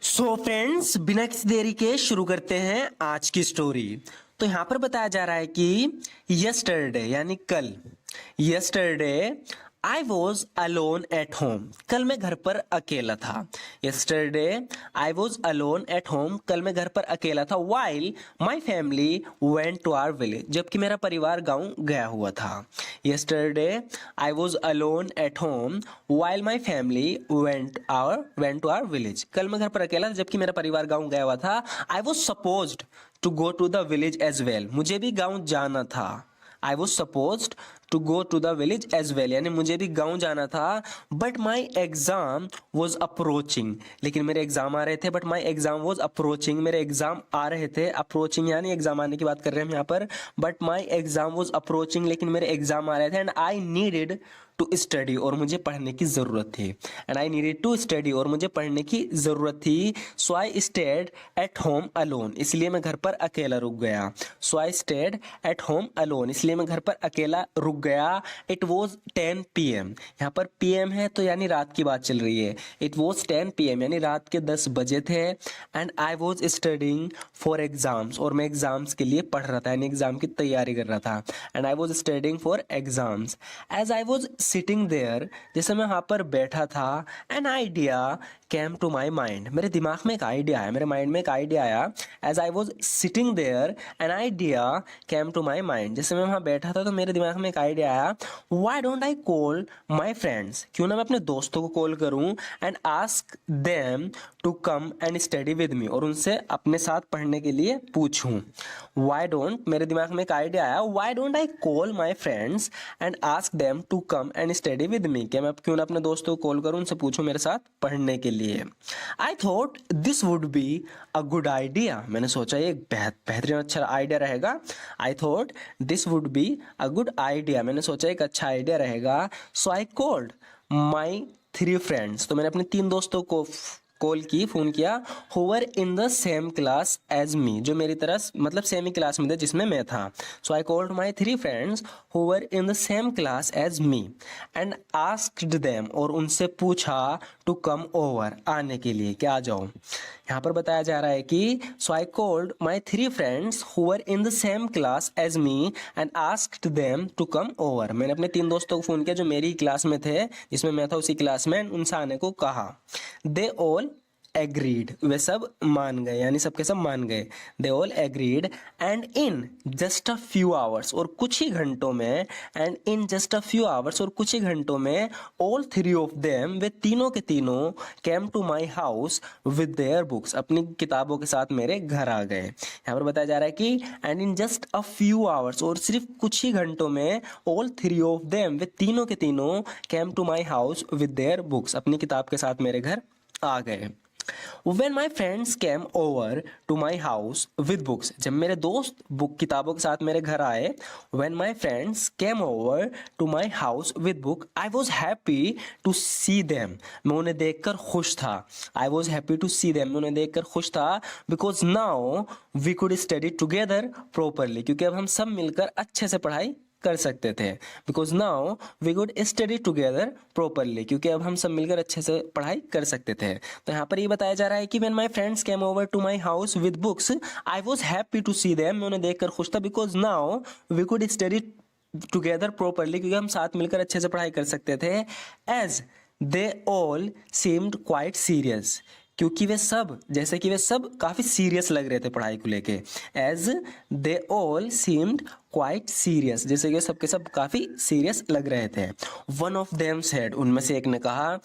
So friends, बिना किसी देरी के शुरू करते हैं आज की स्टोरी। तो यहाँ पर बताया जा रहा है कि यस्टरडे यानी कल, yesterday I was alone at home. कल मैं घर पर अकेला था। Yesterday I was alone at home. कल मैं घर पर अकेला था। While my family went to our village. जबकि मेरा परिवार गाँव गया हुआ था। Yesterday I was alone at home while my family went to our village. कल मैं घर पर अकेला था जबकि मेरा परिवार गाँव गया हुआ था। I was supposed to go to the village as well. मुझे भी गाँव जाना था। I was supposed to go to the village as well, यानी मुझे भी गाँव जाना था। But my exam was approaching. लेकिन मेरे एग्जाम आ रहे थे। But my exam was approaching. मेरे एग्जाम आ रहे थे। अप्रोचिंग यानी एग्जाम आने की बात कर रहे हैं हम यहाँ पर। But my exam was approaching, लेकिन मेरे एग्जाम आ रहे थे। And I needed to study, और मुझे पढ़ने की जरूरत थी। And I needed to study, और मुझे पढ़ने की जरूरत थी। So I stayed at home alone. इसलिए मैं घर पर अकेला रुक गया। So I stayed at home alone. इसलिए मैं घर पर अकेला रुक गया। It was 10 PM। यहाँ पर PM है तो यानी रात की बात चल रही है। इट वॉज 10 PM यानी रात के 10 बजे थे। And I was studying for exams, और मैं एग्जाम्स के लिए पढ़ रहा था, यानी एग्जाम की तैयारी कर रहा था। And I was studying for exams. As I was sitting there, जैसे मैं वहाँ पर बैठा था, an idea came to my mind. मेरे दिमाग में एक आइडिया आया, मेरे माइंड में एक आइडिया आया। As I was sitting there an idea came to my mind. जैसे मैं वहाँ बैठा था तो मेरे दिमाग में एक आइडिया आया। Why don't I call my friends. क्यों ना मैं अपने दोस्तों को कॉल करूँ and ask them to come and study with me, और उनसे अपने साथ पढ़ने के लिए पूछूं। वाई डोंट, मेरे दिमाग में एक आइडिया आया। Why don't I call my friends and ask them to come and study with me. क्या मैं क्यों ना अपने दोस्तों को कॉल करूं, उनसे पूछूं मेरे साथ पढ़ने के लिए। I thought this would be a good idea. मैंने सोचा ये बेहतरीन अच्छा आइडिया रहेगा। I thought this would be a good idea. मैंने सोचा एक अच्छा आइडिया रहेगा। सो आई कॉल्ड माई 3 फ्रेंड्स। तो मैंने अपने 3 दोस्तों को कॉल की, फोन किया। However in the same class as me, जो मेरी तरह मतलब सेम ही क्लास में थे जिसमें मैं था। So I called my 3 friends however in the same class as me and asked them, और उनसे पूछा टू कम ओवर, आने के लिए, क्या आ जाओ। यहाँ पर बताया जा रहा है कि so I called my 3 friends however in the same class as me and asked them to come over. मैंने अपने 3 दोस्तों को फोन किया जो मेरी क्लास में थे, जिसमें मैं था उसी क्लास में, उनसे आने को कहा। दे ऑल एग्रीड, वे सब मान गए, यानी सबके सब मान गए। They all agreed and in just a few hours, और कुछ ही घंटों में, and in just a few hours, और कुछ ही घंटों में, ऑल 3 ऑफ देम, वे तीनों के तीनों, came to my house with their books, अपनी किताबों के साथ मेरे घर आ गए। यहाँ पर बताया जा रहा है कि and in just a few hours, और सिर्फ कुछ ही घंटों में, ऑल 3 ऑफ देम, वे तीनों के तीनों, came to my house with their books, अपनी किताब के साथ मेरे घर आ गए। When my friends came over to my house with books, जब मेरे दोस्त बुक किताबों के साथ मेरे घर आए, when my friends came over to my house with book, I was happy to see them, मैं उन्हें देखकर खुश था। I was happy to see them, मैं उन्हें देखकर खुश था। Because now we could study together properly, क्योंकि अब हम सब मिलकर अच्छे से पढ़ाई कर सकते थे। Because now we could study together properly, क्योंकि अब हम सब मिलकर अच्छे से पढ़ाई कर सकते थे। तो यहाँ पर ये बताया जा रहा है कि when my friends came over to my house with books I was happy to see them, मैं उन्हें देखकर खुश था। Because now we could study together properly, क्योंकि हम साथ मिलकर अच्छे से पढ़ाई कर सकते थे। As they all seemed quite serious, क्योंकि वे सब, जैसे कि वे सब काफ़ी सीरियस लग रहे थे पढ़ाई को लेके। As they all seemed quite serious, जैसे कि सबके सब काफ़ी सीरियस लग रहे थे। वन ऑफ देम सेड, उनमें से एक ने कहा,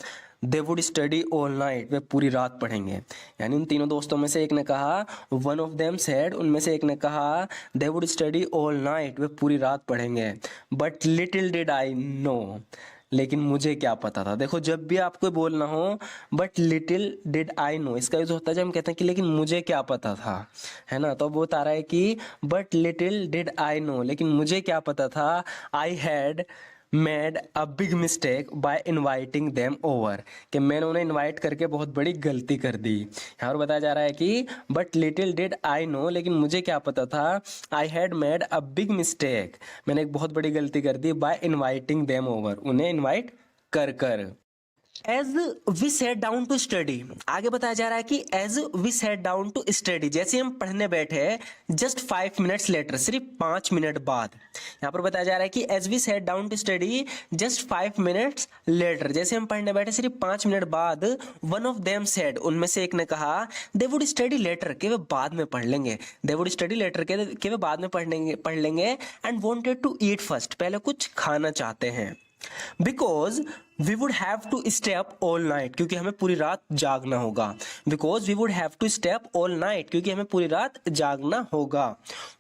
they would study all night, वे पूरी रात पढ़ेंगे। यानी उन तीनों दोस्तों में से एक ने कहा, वन ऑफ देम सेड, उनमें से एक ने कहा, they would study all night, वे पूरी रात पढ़ेंगे। But little did I know, लेकिन मुझे क्या पता था। देखो, जब भी आपको बोलना हो but little did I no, इसका यूज होता है जब हम कहते हैं कि लेकिन मुझे क्या पता था, है ना। तो वो बता रहा है कि but little did I know, लेकिन मुझे क्या पता था। I had made a big mistake by inviting them over, कि मैंने उन्हें इनवाइट करके बहुत बड़ी गलती कर दी। यहाँ पर बताया जा रहा है कि but little did I know, लेकिन मुझे क्या पता था। I had made a big mistake, मैंने एक बहुत बड़ी गलती कर दी, बाय इनवाइटिंग देम ओवर, उन्हें इनवाइट कर कर। As we sat down to study, आगे बताया जा रहा है कि as we sat down to study, जैसे हम पढ़ने बैठे जस्ट 5 मिनट्स लेटर, सिर्फ 5 मिनट बाद। यहाँ पर बताया जा रहा है कि as we sat down to study just 5 minutes later, जैसे हम पढ़ने बैठे सिर्फ 5 मिनट बाद, वन ऑफ देम सेड, उनमें से एक ने कहा, दे वुड स्टडी लेटर, के वे बाद में पढ़ लेंगे, दे वुड स्टडी लेटर, के वे बाद में पढ़ लेंगे and wanted to eat first, पहले कुछ खाना चाहते हैं। Because we would have to stay up all night, क्योंकि हमें पूरी रात जागना होगा। Because we would have to stay up all night, क्योंकि हमें पूरी रात जागना होगा।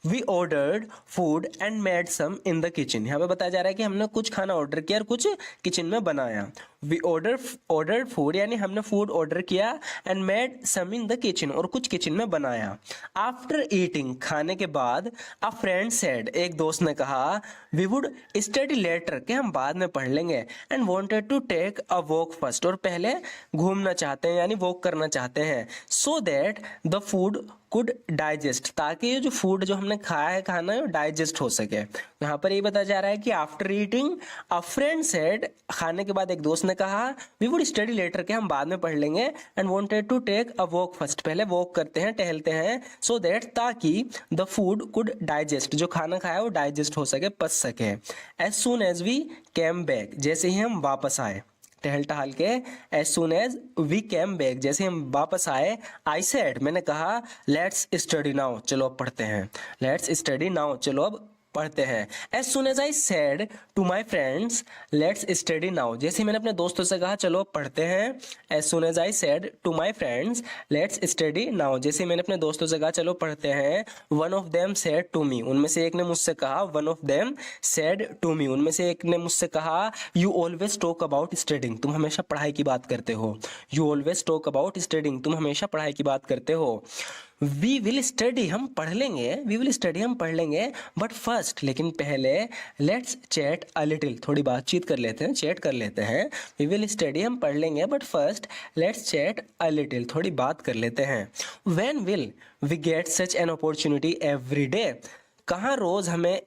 We ordered food and made some in the kitchen, यहाँ पे बताया जा रहा है कि हमने कुछ खाना ऑर्डर किया और कुछ किचन में बनाया। वी ऑर्डर्ड फूड, यानी हमने फूड ऑर्डर किया, and made some in the kitchen, और कुछ किचन में बनाया। आफ्टर ईटिंग, खाने के बाद, अ फ्रेंड सेड, एक दोस्त ने कहा, वी वुड स्टडी लेटर, के हम बाद में पढ़ लेंगे, and wanted to take a walk first, और पहले घूमना चाहते हैं यानी वॉक करना चाहते हैं, so that the food could digest, ताकि ये जो फूड जो हमने खाया है, खाना है, वो डाइजेस्ट हो सके। यहाँ पर ये बताया जा रहा है कि after eating a friend said, खाने के बाद एक दोस्त ने कहा, वी वुड स्टडी लेटर, के हम बाद में पढ़ लेंगे, and wanted to take a walk first, पहले वॉक करते हैं, टहलते हैं, सो दैट, ताकि द फूड कुड डाइजेस्ट, जो खाना खाया वो डाइजेस्ट हो सके, पच सके। As soon as we came back, जैसे ही हम वापस आए, टहल टहल के, as soon as we came back, जैसे हम वापस आए, आई सेड, मैंने कहा, लेट्स स्टडी नाउ, चलो अब पढ़ते हैं, लेट्स स्टडी नाउ, चलो अब पढ़ते हैं। As soon as I said to my friends let's study now, जैसे मैंने अपने दोस्तों से कहा चलो पढ़ते हैं। As soon as I said to my friends let's study now, जैसे मैंने अपने दोस्तों से कहा चलो पढ़ते हैं। One of them said to me, उनमें से एक ने मुझसे कहा, one of them said to me, उनमें से एक ने मुझसे कहा, you always talk about studying, तुम हमेशा पढ़ाई की बात करते हो। You always talk about studying, तुम हमेशा पढ़ाई की बात करते हो। वी विल स्टडी, हम पढ़ लेंगे, वी विल स्टडी, हम पढ़ लेंगे, बट फर्स्ट, लेकिन पहले, लेट्स चैट अ लिटिल, थोड़ी बातचीत कर लेते हैं, चैट कर लेते हैं। वी विल स्टडी, हम पढ़ लेंगे, but first let's chat a little, थोड़ी बात कर लेते हैं। When will we get such an opportunity every day, कहाँ रोज हमें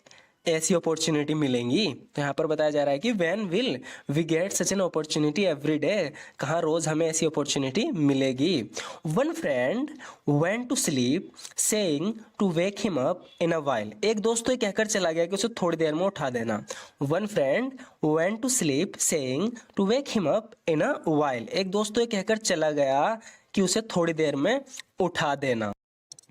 ऐसी अपॉर्चुनिटी मिलेंगी। तो यहाँ पर बताया जा रहा है कि when will we get such an opportunity every day, कहाँ रोज हमें ऐसी अपॉर्चुनिटी मिलेगी। One friend went to sleep saying to wake him up in a while, एक दोस्त तो ये कहकर चला गया कि उसे थोड़ी देर में उठा देना। One friend went to sleep saying to wake him up in a while, एक दोस्त तो ये कहकर चला गया कि उसे थोड़ी देर में उठा देना।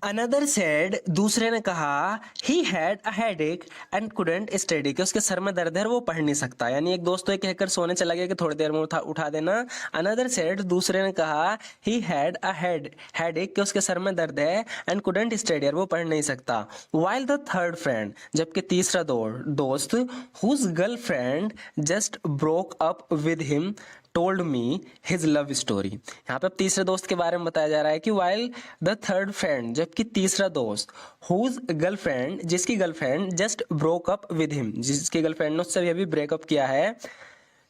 अनदर सेड, दूसरे ने कहा, he had a headache and couldn't study, कि उसके सर में दर्द है, वो पढ़ नहीं सकता, यानी एक दोस्त तो ये कहकर सोने चला गया कि थोड़ी देर में उठा देना। अनदर सेड, दूसरे ने कहा, ही हैड अ हेडेक, कि उसके सर में दर्द है, एंड कुडंट स्टडी, वो पढ़ नहीं सकता। व्हाइल द थर्ड फ्रेंड, जबकि तीसरा दोस्त, whose girlfriend just broke up with him told me his love story, यहाँ पे अब तीसरे दोस्त के बारे में बताया जा रहा है कि वाइल द थर्ड फ्रेंड, जबकि तीसरा दोस्त, हुज गर्लफ्रेंड, जिसकी girlfriend just broke up with him, जिसकी गर्लफ्रेंड ने उससे अभी ब्रेकअप किया है,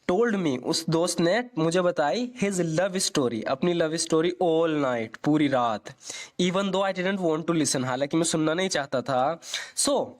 टोल्ड मी, उस दोस्त ने मुझे बताई, हिज लव स्टोरी, अपनी लव स्टोरी, ऑल नाइट, पूरी रात। Even though I didn't want to listen, हालांकि मैं सुनना नहीं चाहता था। So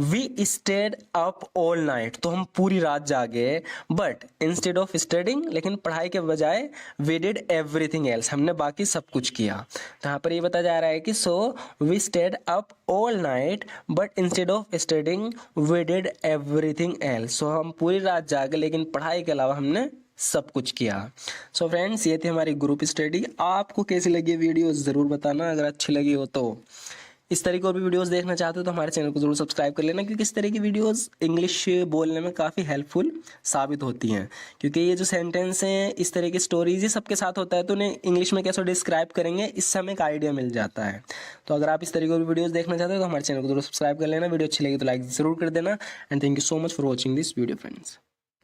we stayed up all night, तो हम पूरी रात जागे, बट इंस्टेड ऑफ स्टडिंग, लेकिन पढ़ाई के बजाय, वी डिड एवरीथिंग एल्स, हमने बाकी सब कुछ किया। तो यहाँ पर ये बताया जा रहा है कि so we stayed up all night but instead of studying we did everything else, so हम पूरी रात जागे लेकिन पढ़ाई के अलावा हमने सब कुछ किया। सो फ्रेंड्स, ये थी हमारी ग्रुप स्टडी। आपको कैसी लगी वीडियो ज़रूर बताना, अगर अच्छी लगी हो तो। इस तरह की और भी वीडियोस देखना चाहते हो तो हमारे चैनल को जरूर सब्सक्राइब कर लेना, क्योंकि इस तरह की वीडियोस इंग्लिश बोलने में काफ़ी हेल्पफुल साबित होती हैं। क्योंकि ये जो सेंटेंस हैं, इस तरह की स्टोरीज, ये सबके साथ होता है, तो उन्हें इंग्लिश में कैसे डिस्क्राइब करेंगे, इससे हमें एक आइडिया मिल जाता है। तो अगर आप इस तरह की और वीडियोज़ देखना चाहते हो तो हमारे चैनल को जरूर सब्सक्राइब कर लेना। वीडियो अच्छी लगी तो लाइक जरूर कर देना। And thank you so much for watching this video friends.